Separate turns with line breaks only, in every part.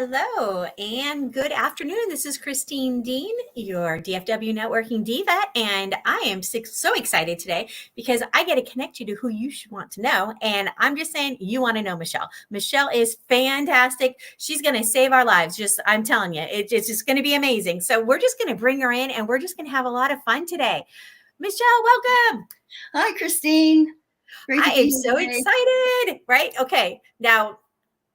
hello, and good afternoon. This is Deane, your DFW Networking Diva, and I am so excited today because I get to connect you to who you should want to know. And I'm just saying, you want to know Michelle. Michelle is fantastic. She's going to save our lives. I'm telling you, it's just going to be amazing. So we're just going to bring her in, and we're just going to have a lot of fun today. Michelle, welcome.
Hi, Christine.
Great to be here so today. Excited, right? Okay, now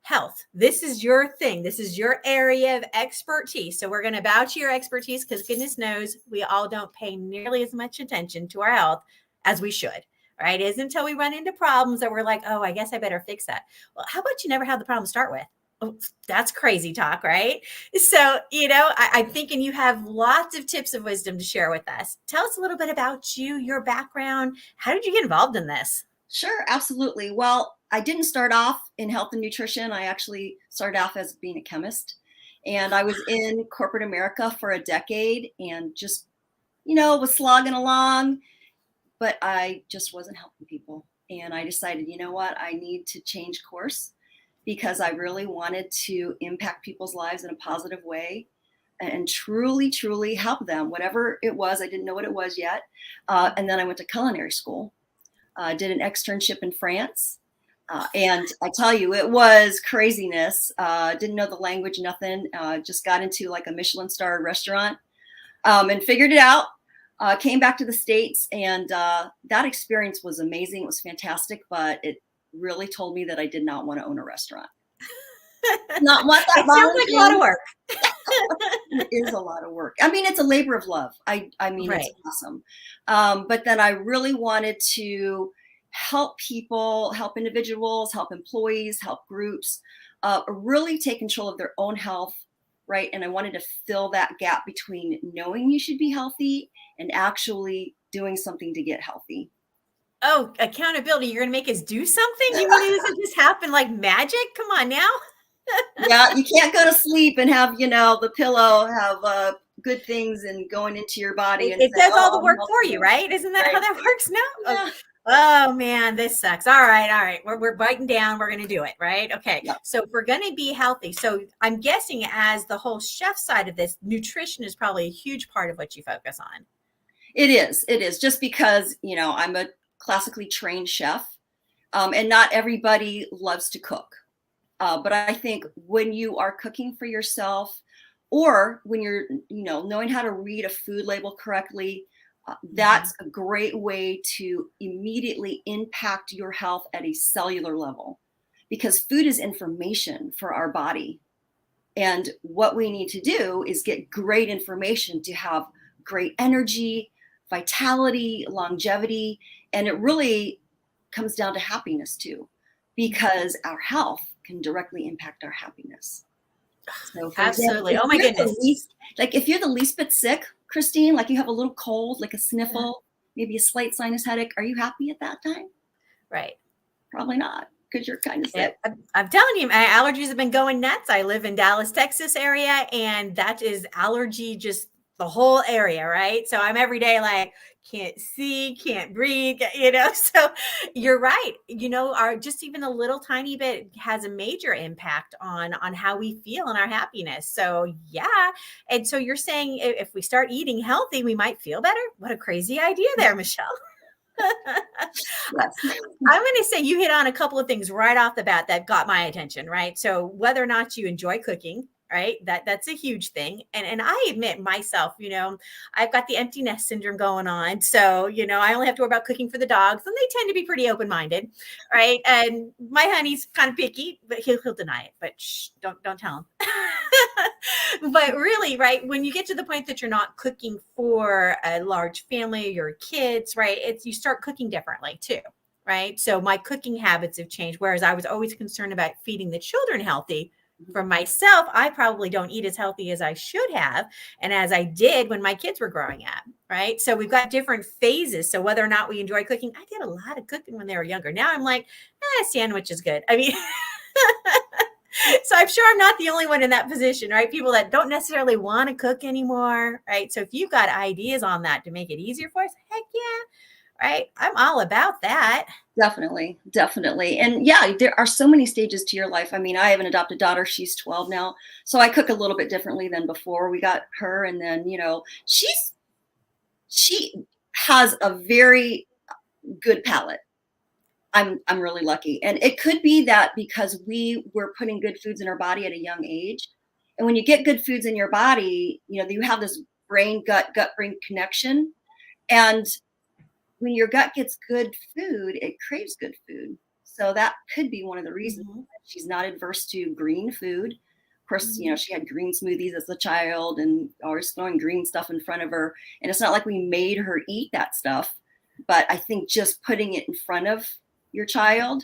health. This is your thing. This is your area of expertise. So we're going to bow to your expertise because goodness knows we all don't pay nearly as much attention to our health as we should, right? It's until we run into problems that we're like, oh, I guess I better fix that. Well, how about you never have the problem to start with? Oh, that's crazy talk, right? So, I'm thinking you have lots of tips of wisdom to share with us. Tell us a little bit about you, your background. How did you get involved in this?
Sure, absolutely. Well, I didn't start off in health and nutrition. I actually started off as being a chemist. And I was in corporate America for a decade and just, was slogging along. But I just wasn't helping people. And I decided, you know what, I need to change course because I really wanted to impact people's lives in a positive way and truly, truly help them, whatever it was. I didn't know what it was yet. And then I went to culinary school, did an externship in France. And I tell you, it was craziness. Didn't know the language, nothing. Just got into like a Michelin star restaurant and figured it out. Came back to the States, and that experience was amazing. It was fantastic, but it really told me that I did not want to own a restaurant. Not want that.
It sounds like a lot of work.
It is a lot of work. I mean, it's a labor of love. I mean, right. It's awesome. But then I really wanted to help people, help individuals, help employees, help groups, really take control of their own health, right? And I wanted to fill that gap between knowing you should be healthy and actually doing something to get healthy.
Oh, accountability. You're going to make us do something? You mean it doesn't just happen like magic? Come on now.
Yeah, you can't go to sleep and have, the pillow have good things and going into your body.
It does all the work for you, right? Isn't that how that works? No.
Yeah.
Oh man, this sucks. All right. We're biting down. We're going to do it, right? Okay.
Yep.
So if we're going to be healthy, so I'm guessing as the whole chef side of this, nutrition is probably a huge part of what you focus on.
It is just because, I'm a classically trained chef, and not everybody loves to cook. But I think when you are cooking for yourself, or when you're, knowing how to read a food label correctly, that's a great way to immediately impact your health at a cellular level, because food is information for our body. And what we need to do is get great information to have great energy, vitality, longevity, and it really comes down to happiness too, because our health can directly impact our happiness. So
absolutely.
Example,
oh my goodness.
If you're the least bit sick, Christine, like you have a little cold, like a sniffle, maybe a slight sinus headache, are you happy at that time?
Right.
Probably not, because you're kind of sick.
I'm telling you, my allergies have been going nuts. I live in Dallas, Texas area, and that is allergy just the whole area, right? So I'm every day like, can't see, can't breathe, so you're right. Our just even a little tiny bit has a major impact on how we feel and our happiness. So yeah. And so you're saying if we start eating healthy, we might feel better. What a crazy idea there, Michelle. I'm going to say you hit on a couple of things right off the bat that got my attention, right? So whether or not you enjoy cooking, right? That's a huge thing. And I admit myself, I've got the empty nest syndrome going on. So, I only have to worry about cooking for the dogs, and they tend to be pretty open-minded, right? And my honey's kind of picky, but he'll deny it, but shh, don't tell him. But really, right, when you get to the point that you're not cooking for a large family, your kids, right, you start cooking differently too, right? So my cooking habits have changed, whereas I was always concerned about feeding the children healthy. For myself, I probably don't eat as healthy as I should have, and as I did when my kids were growing up, right? So we've got different phases. So whether or not we enjoy cooking, I did a lot of cooking when they were younger. Now I'm like, sandwich is good. I mean, so I'm sure I'm not the only one in that position, right? People that don't necessarily want to cook anymore, right? So if you've got ideas on that to make it easier for us, heck yeah. right? I'm all about that.
Definitely, definitely. And yeah, there are so many stages to your life. I mean, I have an adopted daughter. She's 12 now. So I cook a little bit differently than before we got her. And then, she has a very good palate. I'm really lucky. And it could be that because we were putting good foods in our body at a young age. And when you get good foods in your body, you have this gut brain connection. And when your gut gets good food, it craves good food. So that could be one of the reasons she's not adverse to green food. Of course, she had green smoothies as a child and always throwing green stuff in front of her. And it's not like we made her eat that stuff, but I think just putting it in front of your child,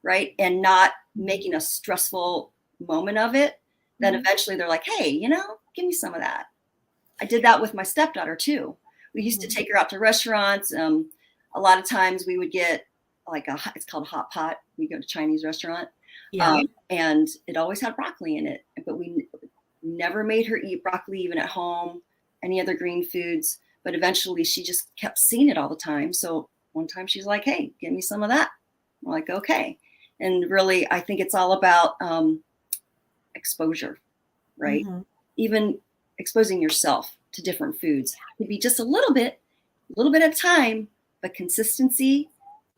right, and not making a stressful moment of it, then eventually they're like, hey, give me some of that. I did that with my stepdaughter too. We used to take her out to restaurants. A lot of times we would get it's called a hot pot. We go to Chinese restaurant, and it always had broccoli in it. But we never made her eat broccoli even at home, any other green foods. But eventually she just kept seeing it all the time. So one time she's like, hey, give me some of that. I'm like, okay. And really, I think it's all about exposure, right? Even exposing yourself to different foods. It could be just a little bit at a time, but consistency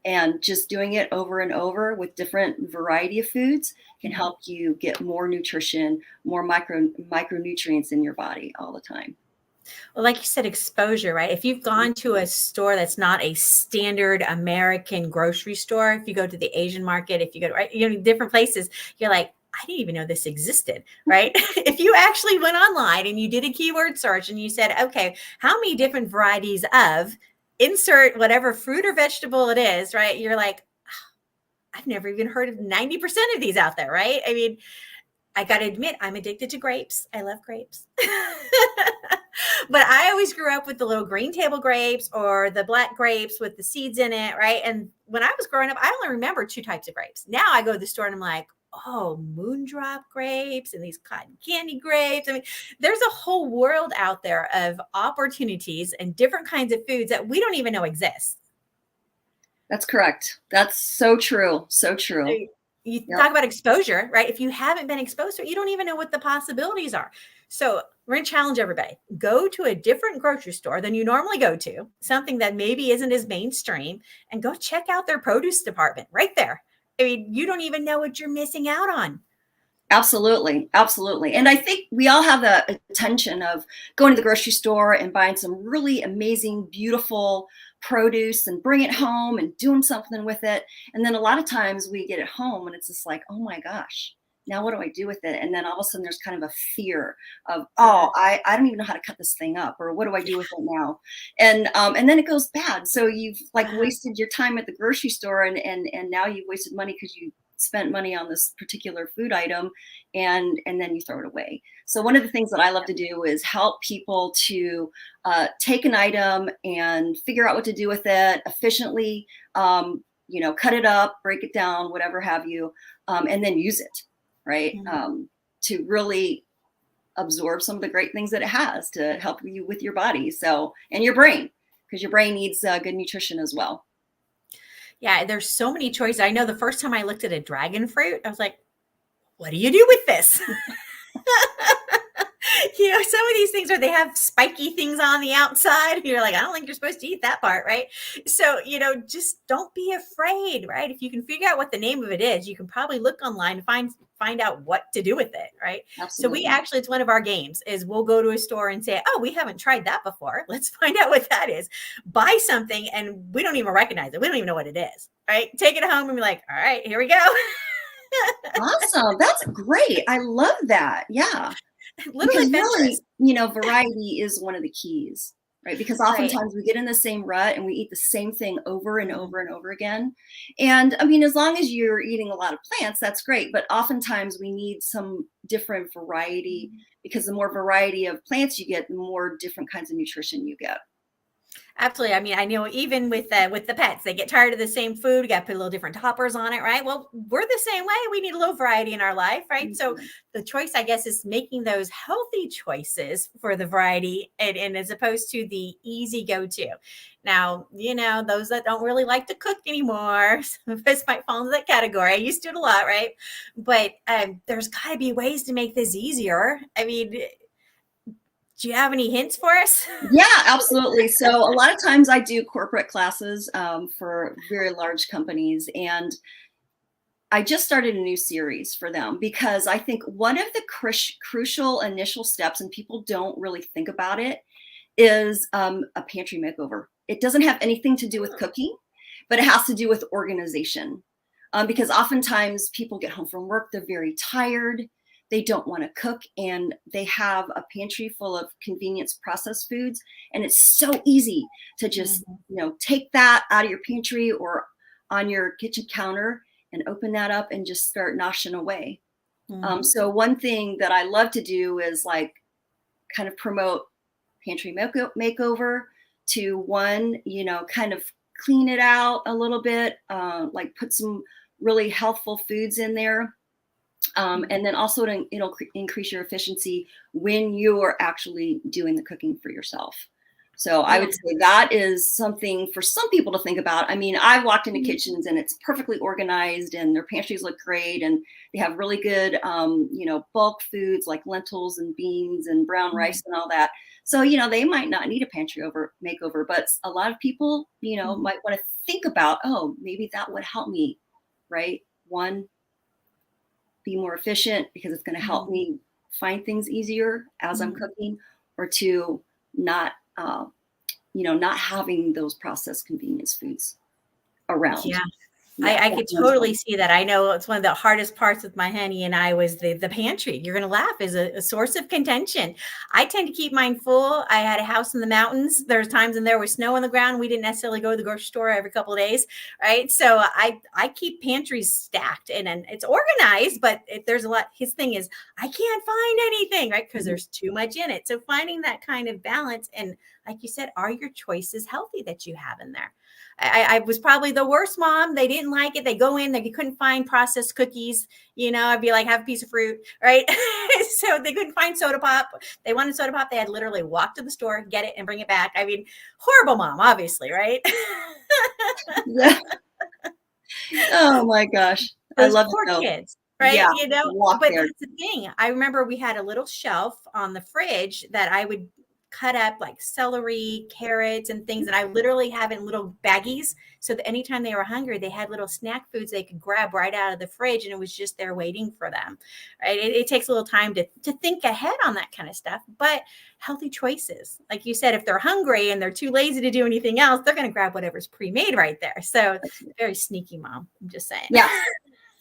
and just doing it over and over with different variety of foods can help you get more nutrition, more micronutrients in your body all the time.
Well, like you said, exposure, right? If you've gone to a store that's not a standard American grocery store, if you go to the Asian market, if you go to different places, you're like, I didn't even know this existed, right? If you actually went online and you did a keyword search and you said, okay, how many different varieties of insert whatever fruit or vegetable it is, right? You're like, oh, I've never even heard of 90% of these out there, right? I mean, I got to admit, I'm addicted to grapes. I love grapes. But I always grew up with the little green table grapes or the black grapes with the seeds in it, right? And when I was growing up, I only remember 2 types of grapes. Now I go to the store and I'm like, oh, moondrop grapes and these cotton candy grapes. I mean, there's a whole world out there of opportunities and different kinds of foods that we don't even know exist.
That's correct. That's so true. So true.
You talk about exposure, right? If you haven't been exposed to it, you don't even know what the possibilities are. So we're going to challenge everybody. Go to a different grocery store than you normally go to, something that maybe isn't as mainstream, and go check out their produce department right there. I mean, you don't even know what you're missing out on.
Absolutely. Absolutely. And I think we all have the attention of going to the grocery store and buying some really amazing, beautiful produce and bring it home and doing something with it. And then a lot of times we get it home and it's just like, oh my gosh, now what do I do with it? And then all of a sudden there's kind of a fear of, oh, I don't even know how to cut this thing up, or what do I do with it now? And then it goes bad. So you've wasted your time at the grocery store and now you've wasted money because you spent money on this particular food item and then you throw it away. So one of the things that I love to do is help people to take an item and figure out what to do with it efficiently, cut it up, break it down, whatever have you, and then use it, right? To really absorb some of the great things that it has to help you with your body. So, and your brain, because your brain needs good nutrition as well.
Yeah, there's so many choices. I know the first time I looked at a dragon fruit, I was like, what do you do with this? Some of these things where they have spiky things on the outside. You're like, I don't think you're supposed to eat that part, right? So, just don't be afraid, right? If you can figure out what the name of it is, you can probably look online and find out what to do with it, right? Absolutely. So it's one of our games is we'll go to a store and say, oh, we haven't tried that before. Let's find out what that is. Buy something and we don't even recognize it. We don't even know what it is, right? Take it home and be like, all right, here we go.
Awesome. That's great. I love that. Yeah. Because really, variety is one of the keys, right? Because oftentimes we get in the same rut and we eat the same thing over and over and over again. And I mean, as long as you're eating a lot of plants, that's great. But oftentimes we need some different variety because the more variety of plants you get, the more different kinds of nutrition you get.
Absolutely. I mean, I know even with the pets, they get tired of the same food. You got to put a little different toppers on it, right? Well, we're the same way. We need a little variety in our life, right? So
Mhm.
the choice, I guess, is making those healthy choices for the variety, and as opposed to the easy go-to. Now, those that don't really like to cook anymore, some of us might fall into that category. I used to do it a lot, right? But there's got to be ways to make this easier. I mean, do you have any hints for us?
Yeah, absolutely. So a lot of times I do corporate classes for very large companies, and I just started a new series for them because I think one of the crucial initial steps, and people don't really think about it, is a pantry makeover. It doesn't have anything to do with cooking, but it has to do with organization. Because oftentimes people get home from work, they're very tired, they don't want to cook, and they have a pantry full of convenience processed foods. And it's so easy to just,
Mhm.
take that out of your pantry or on your kitchen counter and open that up and just start noshing away.
Mhm.
So one thing that I love to do is like kind of promote pantry makeover to one, kind of clean it out a little bit, like put some really healthful foods in there. And then also it'll increase your efficiency when you're actually doing the cooking for yourself. So I
Yeah.
would say that is something for some people to think about. I mean, I've walked into
Mhm.
kitchens and it's perfectly organized and their pantries look great and they have really good, bulk foods like lentils and beans and brown rice
Mhm.
and all that. So, they might not need a pantry over makeover, but a lot of people,
Mhm.
might want to think about, oh, maybe that would help me, right? One, be more efficient because it's going to help
Mhm.
me find things easier as I'm
Mhm.
cooking, or two, not, not having those processed convenience foods around.
Yeah.
Yeah,
I
that
could
one's
totally
one.
see that. I know it's one of the hardest parts with my honey and I was the pantry. You're gonna laugh, is a source of contention. I tend to keep mine full. I had a house in the mountains. There's times when there was snow on the ground. We didn't necessarily go to the grocery store every couple of days, right? So I keep pantries stacked and it's organized, but if there's a lot, his thing is I can't find anything, right? Because
Mhm.
there's too much in it. So finding that kind of balance and like you said, are your choices healthy that you have in there? I was probably the worst mom. They didn't like it. They go in, they couldn't find processed cookies. I'd be like, have a piece of fruit, right? So they couldn't find soda pop. They wanted soda pop. They had literally walk to the store, get it, and bring it back. I mean, horrible mom, obviously, right?
Yeah. Oh my gosh. I
Those
love it
poor
though.
kids, right?
Yeah. Walk
But
there.
that's the thing. I remember we had a little shelf on the fridge that I would cut up like celery, carrots, and things. And I literally have it in little baggies so that anytime they were hungry, they had little snack foods they could grab right out of the fridge and it was just there waiting for them. Right. It takes a little time to think ahead on that kind of stuff, but healthy choices. Like you said, if they're hungry and they're too lazy to do anything else, they're going to grab whatever's pre-made right there. So very sneaky mom. I'm just saying.
Yes.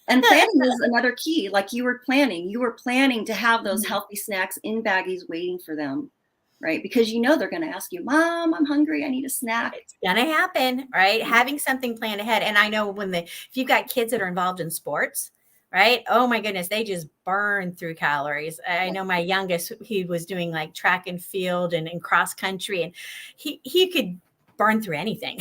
And planning is another key. Like you were planning to have those healthy snacks in baggies waiting for them, right? Because they're going to ask you, Mom, I'm hungry. I need a snack.
It's gonna happen, right? Having something planned ahead. And I know if you've got kids that are involved in sports, right? Oh my goodness, they just burn through calories. I know my youngest, he was doing like track and field and cross country, and he could burn through anything.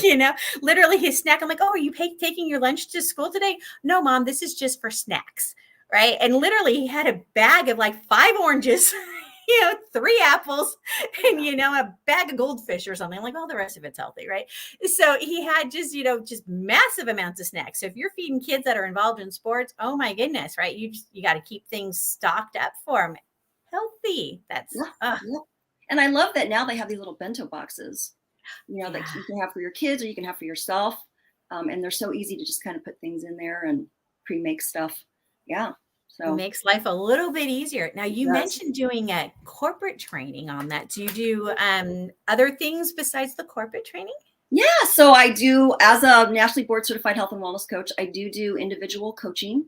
you know, Literally his snack. I'm like, oh, are you taking your lunch to school today? No, mom, this is just for snacks. Right. And literally he had a bag of like 5 oranges, 3 apples, and a bag of goldfish or something. I'm like, well, the rest of it's healthy, right? So he had just massive amounts of snacks. So if you're feeding kids that are involved in sports, oh my goodness, right? You got to keep things stocked up for them. Healthy. That's
Yeah. Yeah. And I love that now they have these little bento boxes, that
yeah.
you can have for your kids or you can have for yourself. And they're so easy to just kind of put things in there and pre-make stuff. Yeah. So
Makes life a little bit easier. Now,
it
you
does.
mentioned doing a corporate training on that. Do you do other things besides the corporate training?
Yeah. So I do, as a nationally board certified health and wellness coach, I do individual coaching.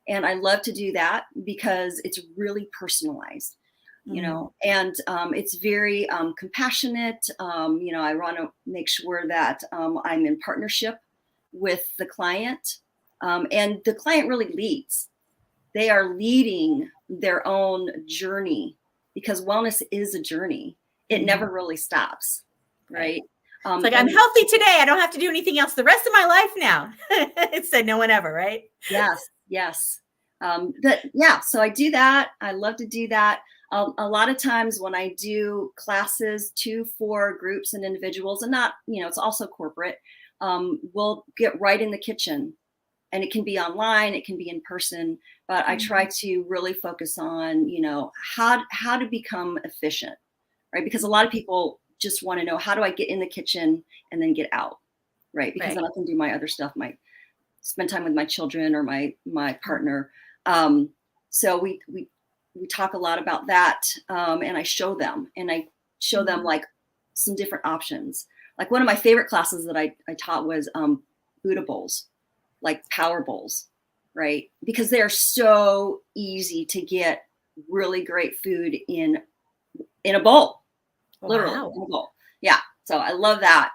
And I love to do that because it's really personalized,
Mm,
and it's very compassionate. I want to make sure that I'm in partnership with the client, and the client really leads. They are leading their own journey because wellness is a journey. It
mhm.
never really stops. right?
It's like, I'm healthy today. I don't have to do anything else the rest of my life now. It said no one ever, right?
Yes, yes. So I do that. I love to do that. A lot of times when I do classes for groups and individuals, and not, it's also corporate, we'll get right in the kitchen, and it can be online, it can be in person, but I try to really focus on, how to become efficient, right? Because a lot of people just want to know, how do I get in the kitchen and then get out, right? Because then I can do my other stuff, spend time with my children or my partner. So we talk a lot about that, and I show them like some different options. Like one of my favorite classes that I taught was Buddha bowls, like power bowls, right? Because they're so easy to get really great food in a bowl, literally in a bowl. Yeah, so I love that.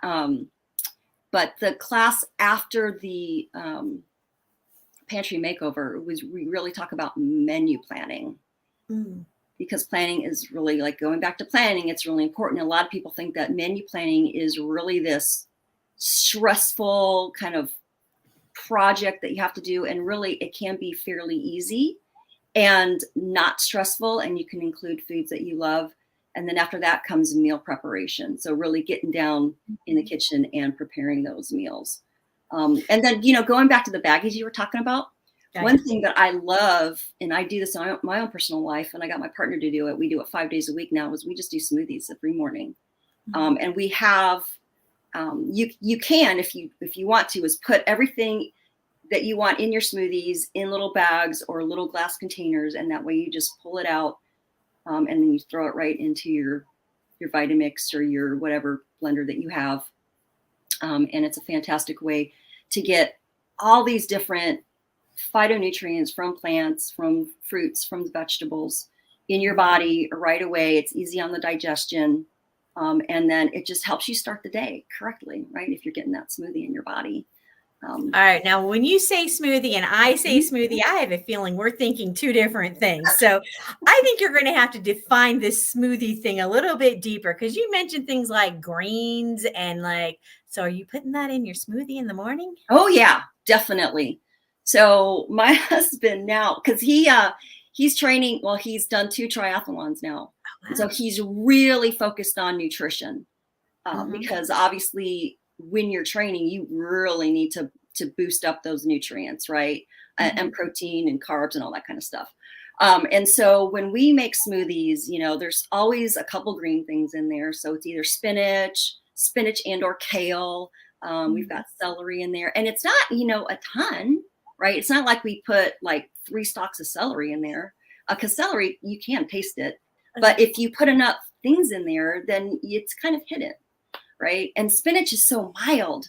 But the class after the pantry makeover we really talk about menu planning, because planning is really, like, going back to planning, it's really important. A lot of people think that menu planning is really this stressful kind of project that you have to do, and really it can be fairly easy and not stressful, and you can include foods that you love. And then after that comes meal preparation. So really getting down in the kitchen and preparing those meals. And then, going back to the baggies you were talking about, one thing that I love, and I do this in my own personal life, and I got my partner to do it, we do it 5 days a week now, is we just do smoothies every morning. And we have, you can, if you want to, is put everything that you want in your smoothies in little bags or little glass containers. And that way you just pull it out, and then you throw it right into your Vitamix or your whatever blender that you have. And it's a fantastic way to get all these different phytonutrients from plants, from fruits, from vegetables in your body right away. It's easy on the digestion. And then it just helps you start the day correctly, right? If you're getting that smoothie in your body.
All right. Now, when you say smoothie and I say smoothie, I have a feeling we're thinking two different things. So I think you're going to have to define this smoothie thing a little bit deeper, because you mentioned things like greens and so are you putting that in your smoothie in the morning?
Oh, yeah, definitely. So my husband now, because he's training, well, he's done 2 triathlons now. Oh, wow. So he's really focused on nutrition, because obviously when you're training, you really need to boost up those nutrients, right? And protein and carbs and all that kind of stuff. And so when we make smoothies, there's always a couple green things in there. So it's either spinach and or kale. We've got celery in there, and it's not, a ton, right? It's not like we put like 3 stalks of celery in there, because celery, you can taste it. But if you put enough things in there, then it's kind of hidden. Right? And spinach is so mild,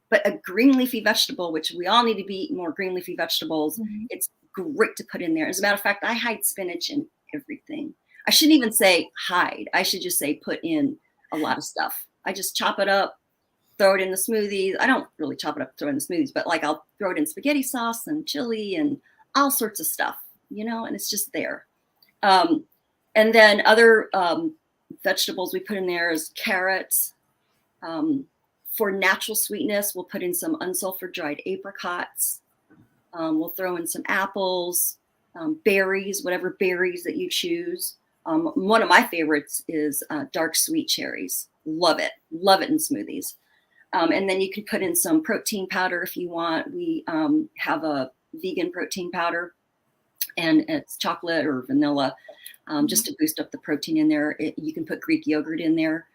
but a green leafy vegetable, which we all need to be eating more green leafy vegetables, it's great to put in there. As a matter of fact, I hide spinach in everything. I shouldn't even say hide. I should just say put in a lot of stuff. I just chop it up, throw it in the smoothies. I don't really chop it up, throw it in the smoothies, but like I'll throw it in spaghetti sauce and chili and all sorts of stuff, and it's just there. And then other vegetables we put in there is carrots. For natural sweetness, we'll put in some unsulfured dried apricots. We'll throw in some apples, berries, whatever berries that you choose. One of my favorites is dark sweet cherries. Love it in smoothies. And then you can put in some protein powder if you want. We have a vegan protein powder, and it's chocolate or vanilla, just to boost up the protein in there. You can put Greek yogurt in there.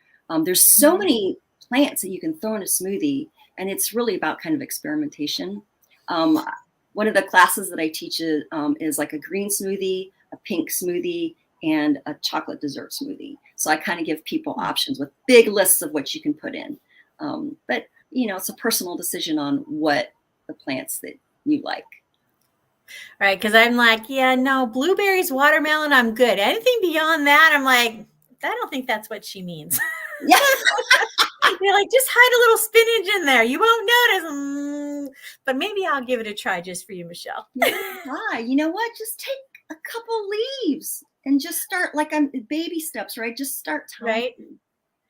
There's so many plants that you can throw in a smoothie, and it's really about kind of experimentation. One of the classes that I teach is like a green smoothie, a pink smoothie, and a chocolate dessert smoothie. So I kind of give people options with big lists of what you can put in. But it's a personal decision on what the plants that you like.
Right, because I'm like, yeah, no, blueberries, watermelon, I'm good. Anything beyond that, I'm like, I don't think that's what she means.
Yeah.
You're like, just hide a little spinach in there. You won't notice. But maybe I'll give it a try just for you, Michelle.
Yeah, you know what? Just take a couple leaves and just start like on baby steps, right? Just start talking.
Right.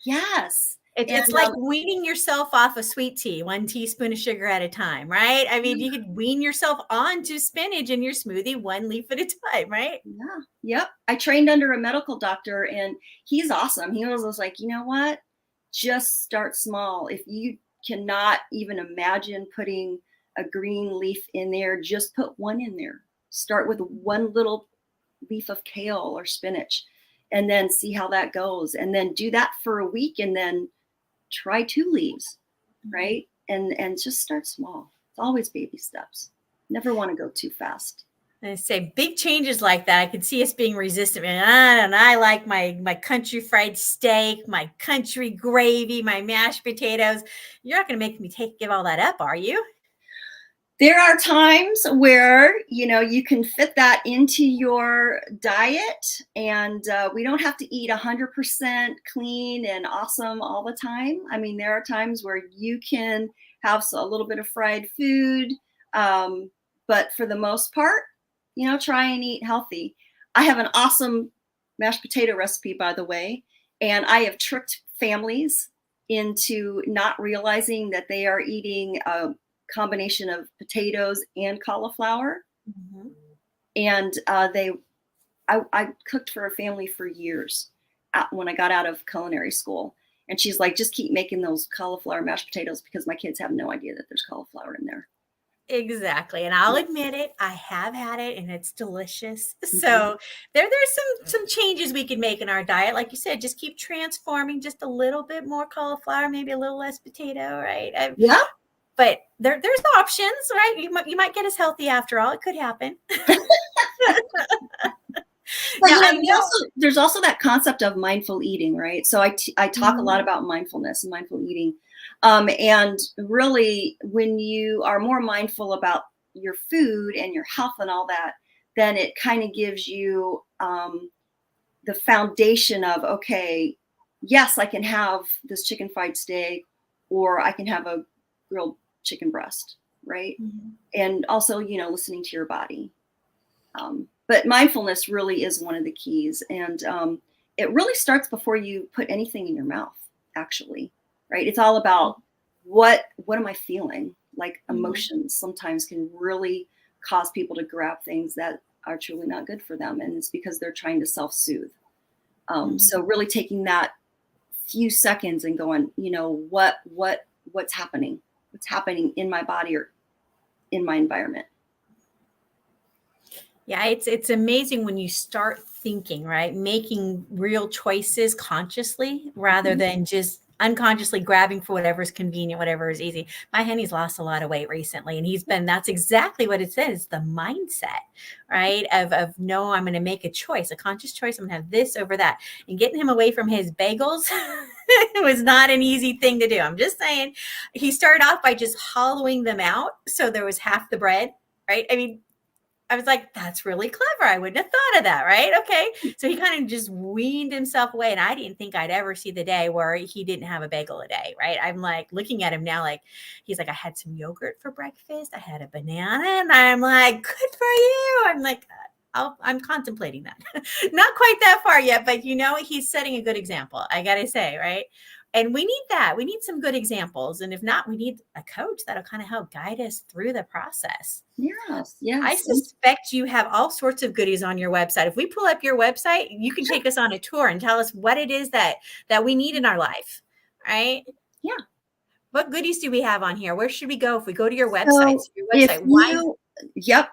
Yes.
It's
And
like weaning yourself off of sweet tea, 1 teaspoon of sugar at a time, right? I mean, you could wean yourself onto spinach in your smoothie, 1 leaf at a time, right?
yeah, yep. I trained under a medical doctor, and he's awesome. He was like, you know what? Just start small. If you cannot even imagine putting a green leaf in there, just put one in there. Start with one little leaf of kale or spinach, and then see how that goes. And then do that for a week, and then try 2 leaves, right? And just start small. It's always baby steps. Never want to go too fast.
I say big changes like that. I could see us being resistant. And I like my country fried steak, my country gravy, my mashed potatoes. You're not going to make me give all that up, are you?
There are times where, you can fit that into your diet, and we don't have to eat 100% clean and awesome all the time. I mean, there are times where you can have a little bit of fried food, but for the most part, try and eat healthy. I have an awesome mashed potato recipe, by the way, and I have tricked families into not realizing that they are eating combination of potatoes and cauliflower.
Mm-hmm.
And I cooked for a family for years when I got out of culinary school. And she's like, just keep making those cauliflower mashed potatoes because my kids have no idea that there's cauliflower in there.
Exactly. And I'll admit it, I have had it and it's delicious. So there's some changes we can make in our diet. Like you said, just keep transforming just a little bit more cauliflower, maybe a little less potato, right?
Yeah.
But there's options, right? You might get us healthy after all. It could happen.
But there's also that concept of mindful eating, right? So I talk a lot about mindfulness and mindful eating. And really, when you are more mindful about your food and your health and all that, then it kind of gives you the foundation of, okay, yes, I can have this chicken fried steak, or I can have a grilled chicken breast, right? Mm-hmm. And also, listening to your body. But mindfulness really is one of the keys. And it really starts before you put anything in your mouth, actually, right? It's all about what am I feeling? Like emotions sometimes can really cause people to grab things that are truly not good for them. And it's because they're trying to self-soothe. So really taking that few seconds and going, what's happening? What's happening in my body or in my environment?
Yeah, it's amazing when you start thinking, right? Making real choices consciously rather than just unconsciously grabbing for whatever's convenient, whatever is easy. My honey's lost a lot of weight recently, and that's exactly what it says. The mindset, right? Of no, I'm going to make a choice, a conscious choice. I'm going to have this over that. And getting him away from his bagels it was not an easy thing to do. I'm just saying, he started off by just hollowing them out. So there was half the bread, right? I mean, I was like, that's really clever. I wouldn't have thought of that, right? Okay. So he kind of just weaned himself away. And I didn't think I'd ever see the day where he didn't have a bagel a day, right? I'm like looking at him now, like, he's like, I had some yogurt for breakfast. I had a banana. And I'm like, good for you. I'm like, I'm contemplating that. Not quite that far yet, but he's setting a good example. I got to say, right? And we need that. We need some good examples. And if not, we need a coach that'll kind of help guide us through the process.
Yes.
I suspect you have all sorts of goodies on your website. If we pull up your website, you can take us on a tour and tell us what it is that we need in our life, right?
Yeah.
What goodies do we have on here? Where should we go if we go to your website?
Yep.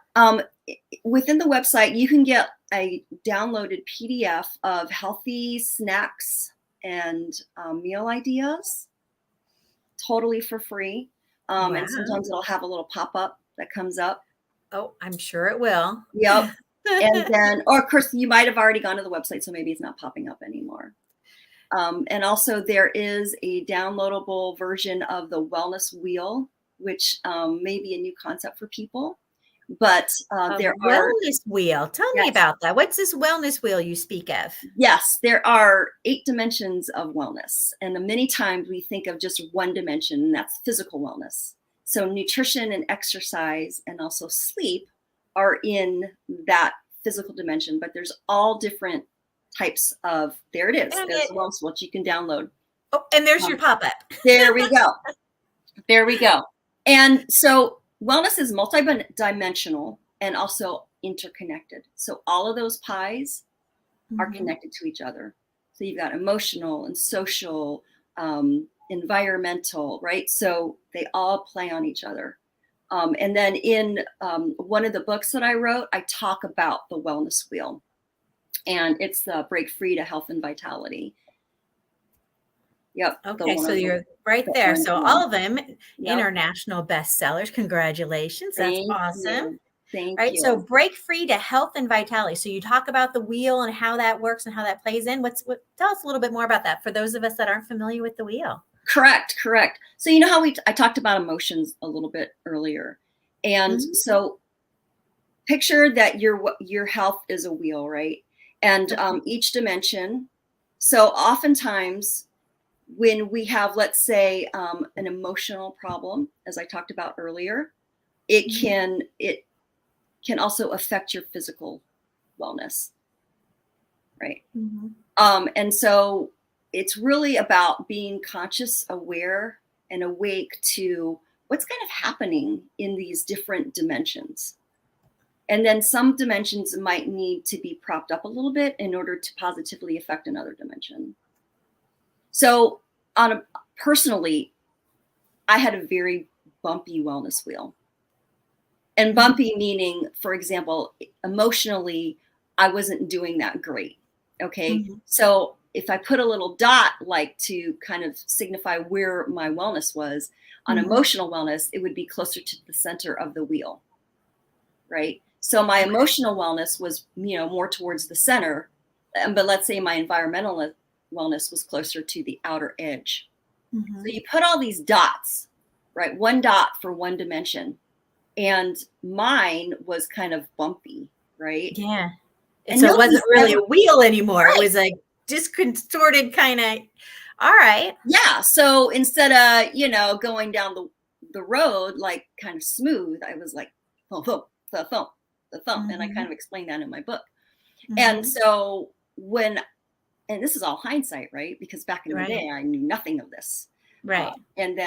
Within the website, you can get a downloaded PDF of healthy snacks and meal ideas, totally for free. And sometimes it'll have a little pop-up that comes up.
Oh, I'm sure it will.
Yep. And then, or of course, you might have already gone to the website, so maybe it's not popping up anymore. And also there is a downloadable version of the wellness wheel, which may be a new concept for people. But there are
wellness wheel. Tell me about that. What's this wellness wheel you speak of?
Yes, there are 8 dimensions of wellness. And many times we think of just one dimension, and that's physical wellness. So nutrition and exercise and also sleep are in that physical dimension, but there's all different types of, there it is. There's wellness, what you can download.
Oh, and there's your pop-up.
There we go. There we go. And so wellness is multidimensional and also interconnected. So all of those pies are connected to each other. So you've got emotional and social, environmental, right? So they all play on each other. And then in one of the books that I wrote, I talk about the wellness wheel, and it's the Break Free to Health and Vitality. Yep.
Okay, so you're right there. So all of them international bestsellers. Congratulations. That's awesome.
Thank
you.
you.
So Break Free to Health and Vitality. So you talk about the wheel and how that works and how that plays in. Tell us a little bit more about that for those of us that aren't familiar with the wheel.
Correct. So you know how I talked about emotions a little bit earlier. And so picture that your health is a wheel, right? And each dimension. So oftentimes when we have, let's say, an emotional problem, as I talked about earlier, it can also affect your physical wellness, right? And so it's really about being conscious, aware, and awake to what's kind of happening in these different dimensions. And then some dimensions might need to be propped up a little bit in order to positively affect another dimension. So personally, I had a very bumpy wellness wheel. And bumpy meaning, for example, emotionally, I wasn't doing that great. Okay. So if I put a little dot, like to kind of signify where my wellness was on emotional wellness, it would be closer to the center of the wheel. Right. So my emotional wellness was, more towards the center, but let's say my environmental wellness was closer to the outer edge. So you put all these dots, right? One dot for one dimension. And mine was kind of bumpy, right?
Yeah. And so it wasn't really a wheel anymore. Right. It was like discontorted kind of, all right.
Yeah. So instead of, going down the road, like kind of smooth, I was like, thump, thump, the thump, the thump. And I kind of explained that in my book. And so and this is all hindsight, right? Because back in the day, I knew nothing of this.
Right.
And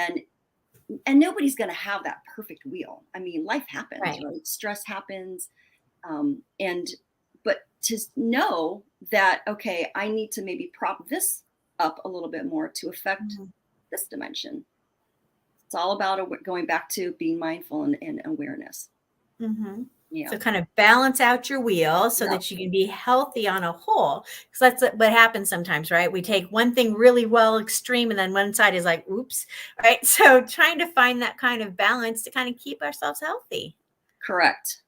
nobody's going to have that perfect wheel. I mean, life happens, right? Stress happens. But to know that, okay, I need to maybe prop this up a little bit more to affect this dimension. It's all about going back to being mindful and awareness.
Yeah. So kind of balance out your wheel so that you can be healthy on a whole. Because that's what happens sometimes, right? We take one thing really well extreme and then one side is like, oops, right? So trying to find that kind of balance to kind of keep ourselves healthy.
Correct.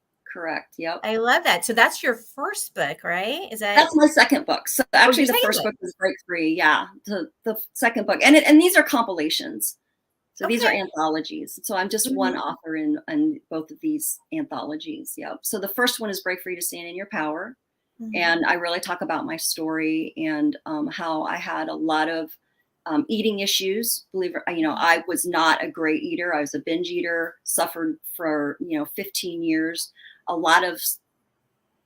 Yep.
I love that. So that's your first book, right?
That's my second book. So actually the first book is Break Free. Yeah. The second book. And these are compilations. So these are anthologies. So I'm just one author in both of these anthologies. Yep. So the first one is Break Free to Stand in Your Power. And I really talk about my story and how I had a lot of eating issues. I was not a great eater. I was a binge eater, suffered for, 15 years. A lot of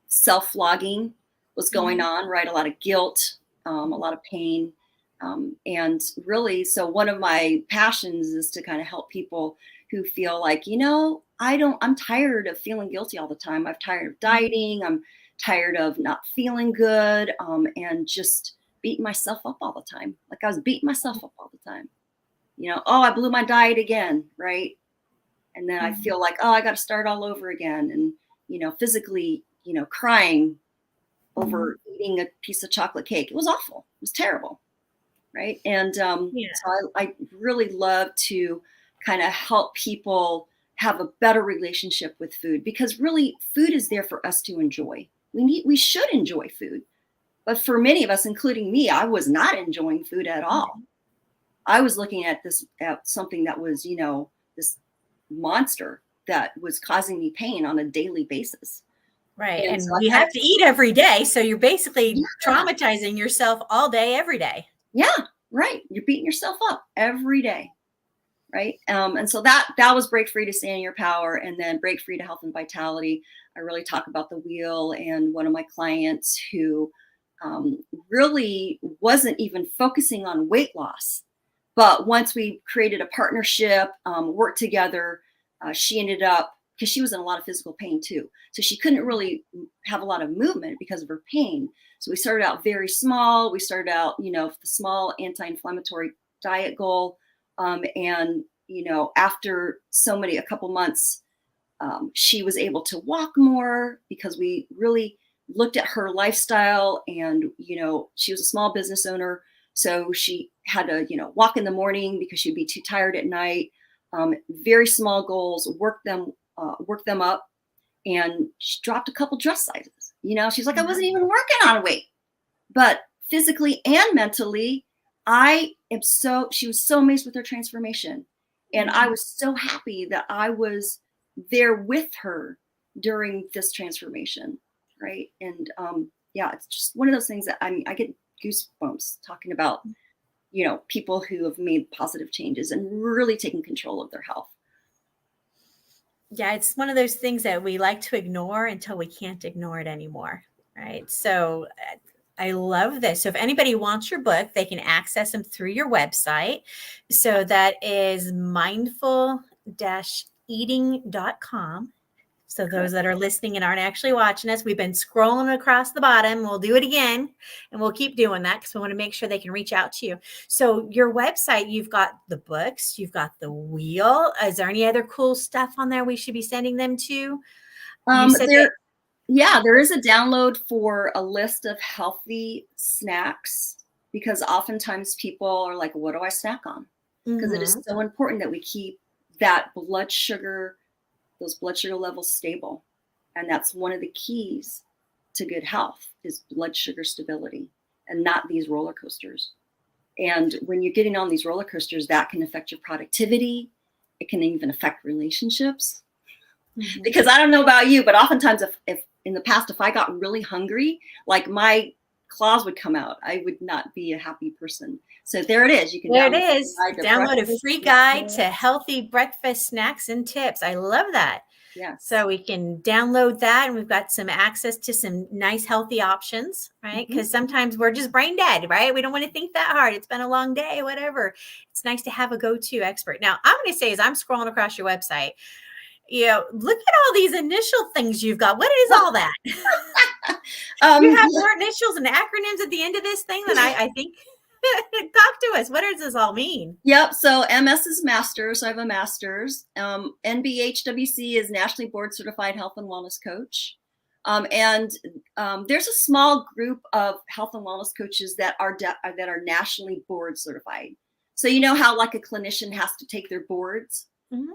self-flogging was going on, right? A lot of guilt, a lot of pain. And really, so one of my passions is to kind of help people who feel like, I'm tired of feeling guilty all the time. I'm tired of dieting. I'm tired of not feeling good, and just beating myself up all the time. Like I was beating myself up all the time. I blew my diet again, right? And then I feel like, I got to start all over again. And, physically, crying over eating a piece of chocolate cake. It was awful. It was terrible. Right. And so I really love to kind of help people have a better relationship with food, because really food is there for us to enjoy. We should enjoy food. But for many of us, including me, I was not enjoying food at all. I was looking at something that was, this monster that was causing me pain on a daily basis.
Right. And so you have to eat every day. So you're basically traumatizing yourself all day, every day.
Yeah, right. You're beating yourself up every day. Right. And so that was Break Free to Stand in Your Power. And then Break Free to Health and Vitality. I really talk about the wheel and one of my clients who really wasn't even focusing on weight loss. But once we created a partnership, worked together, she ended up, because she was in a lot of physical pain too. So she couldn't really have a lot of movement because of her pain. So we started out very small. We started out, the small anti-inflammatory diet goal. And, after a couple months, she was able to walk more because we really looked at her lifestyle. And, she was a small business owner. So she had to, walk in the morning because she'd be too tired at night. Very small goals, work them up. And she dropped a couple dress sizes. She's like, I wasn't even working on weight, but physically and mentally, she was so amazed with her transformation. And I was so happy that I was there with her during this transformation. Right. And it's just one of those things that I get goosebumps talking about, people who have made positive changes and really taken control of their health.
Yeah, it's one of those things that we like to ignore until we can't ignore it anymore, right? So I love this. So if anybody wants your book, they can access them through your website. So that is mindful-eating.com. So those that are listening and aren't actually watching us, we've been scrolling across the bottom. We'll do it again, and we'll keep doing that because we want to make sure they can reach out to you. So your website, you've got the books, you've got the wheel. Is there any other cool stuff on there we should be sending them to?
There is a download for a list of healthy snacks, because oftentimes people are like, what do I snack on? Because it is so important that we keep that those blood sugar levels stable. And that's one of the keys to good health is blood sugar stability and not these roller coasters. And when you're getting on these roller coasters, that can affect your productivity. It can even affect relationships. Because I don't know about you, but oftentimes if in the past, if I got really hungry, like my claws would come out, I would not be a happy person. So there it is. You can
download a free guide to healthy breakfast snacks and tips. I love that.
Yeah.
So we can download that, and we've got some access to some nice healthy options, right? Because sometimes we're just brain dead, right? We don't want to think that hard. It's been a long day, whatever. It's nice to have a go-to expert. Now, I'm going to say, as I'm scrolling across your website, look at all these initial things you've got. What is all that? You have more initials and acronyms at the end of this thing than I think. Talk to us. What does this all mean?
Yep. So MS is master. So I have a master's. NBC-HWC is Nationally Board Certified Health and Wellness Coach. And there's a small group of health and wellness coaches that are nationally board certified. So you know how like a clinician has to take their boards.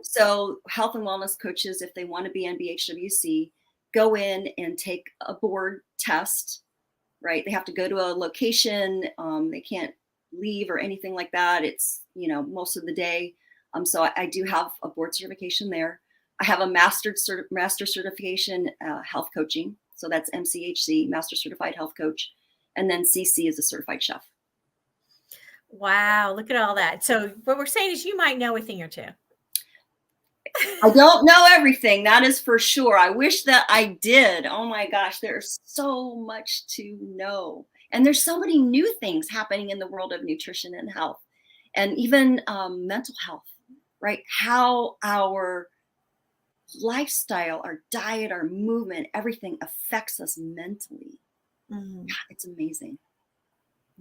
So health and wellness coaches, if they want to be NBHWC, go in and take a board test, right? They have to go to a location. They can't leave or anything like that. It's, most of the day. So I do have a board certification there. I have a master certification health coaching. So that's MCHC, Master Certified Health Coach. And then CC is a certified chef.
Wow. Look at all that. So what we're saying is you might know a thing or two.
I don't know everything, that is for sure. I wish that I did. Oh my gosh, there's so much to know. And there's so many new things happening in the world of nutrition and health, and even mental health, right? How our lifestyle, our diet, our movement, everything affects us mentally. It's amazing.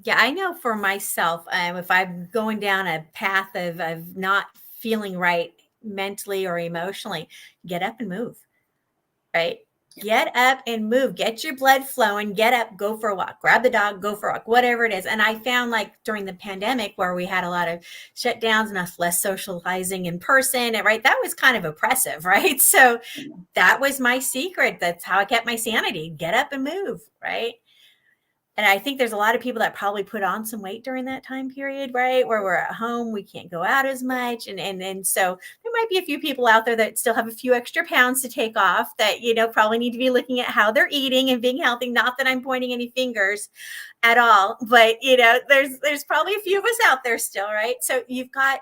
Yeah, I know for myself, if I'm going down a path of not feeling right mentally or emotionally, get up and move, right? Get up and move, get your blood flowing, get up, go for a walk, grab the dog, go for a walk, whatever it is. And I found like during the pandemic where we had a lot of shutdowns and less socializing in person, right? That was kind of oppressive, right? So that was my secret. That's how I kept my sanity. Get up and move, right? And I think there's a lot of people that probably put on some weight during that time period, right? Where we're at home, we can't go out as much. And so there might be a few people out there that still have a few extra pounds to take off that, probably need to be looking at how they're eating and being healthy. Not that I'm pointing any fingers at all, but, there's probably a few of us out there still, right? So you've got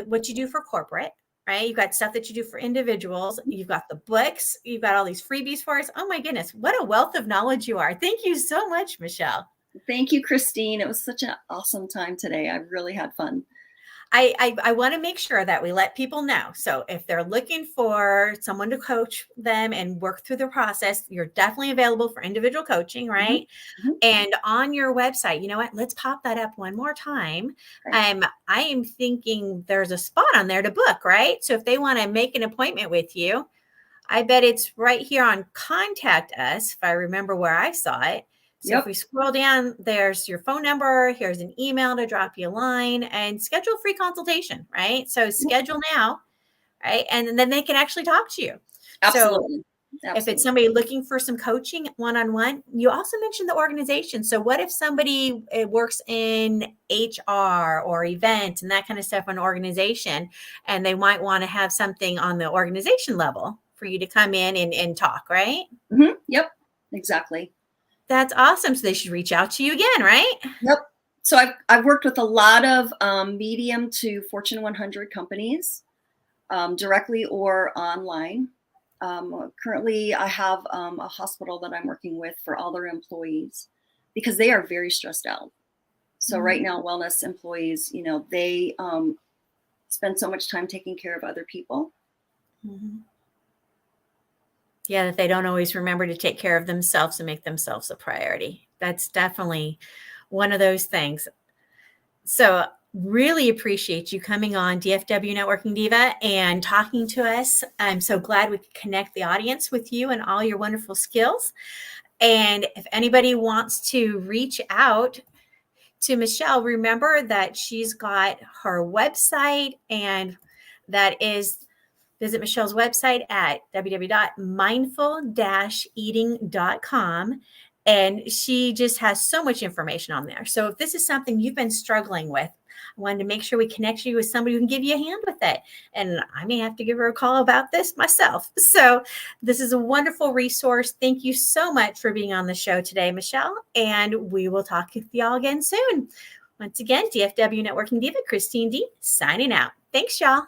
what you do for corporate, right? You've got stuff that you do for individuals. You've got the books. You've got all these freebies for us. Oh my goodness, what a wealth of knowledge you are. Thank you so much, Michelle.
Thank you, Christine. It was such an awesome time today. I really had fun.
I want to make sure that we let people know. So if they're looking for someone to coach them and work through the process, you're definitely available for individual coaching, right?
Mm-hmm.
And on your website, you know what? Let's pop that up one more time.
Okay.
I am thinking there's a spot on there to book, right? So if they want to make an appointment with you, I bet it's right here on contact us, if I remember where I saw it. So if we scroll down, there's your phone number. Here's an email to drop you a line and schedule a free consultation, right? So schedule now, right? And then they can actually talk to you.
Absolutely.
So if it's somebody looking for some coaching one-on-one, you also mentioned the organization. So what if somebody works in HR or events and that kind of stuff on organization, and they might want to have something on the organization level for you to come in and talk, right?
Mm-hmm. Yep, exactly.
That's awesome. So they should reach out to you again, right?
Yep. So I've worked with a lot of medium to Fortune 100 companies, directly or online. Currently, I have a hospital that I'm working with for all their employees because they are very stressed out. So right now, wellness employees, you know, they spend so much time taking care of other people.
Mm-hmm. Yeah, that they don't always remember to take care of themselves and make themselves a priority. That's definitely one of those things. So really appreciate you coming on DFW Networking Diva and talking to us. I'm so glad we could connect the audience with you and all your wonderful skills. And if anybody wants to reach out to Michelle, remember that she's got her website, and that is visit Michelle's website at www.mindful-eating.com. And she just has so much information on there. So if this is something you've been struggling with, I wanted to make sure we connect you with somebody who can give you a hand with it. And I may have to give her a call about this myself. So this is a wonderful resource. Thank you so much for being on the show today, Michelle. And we will talk with y'all again soon. Once again, DFW Networking Diva, Christine D, signing out. Thanks, y'all.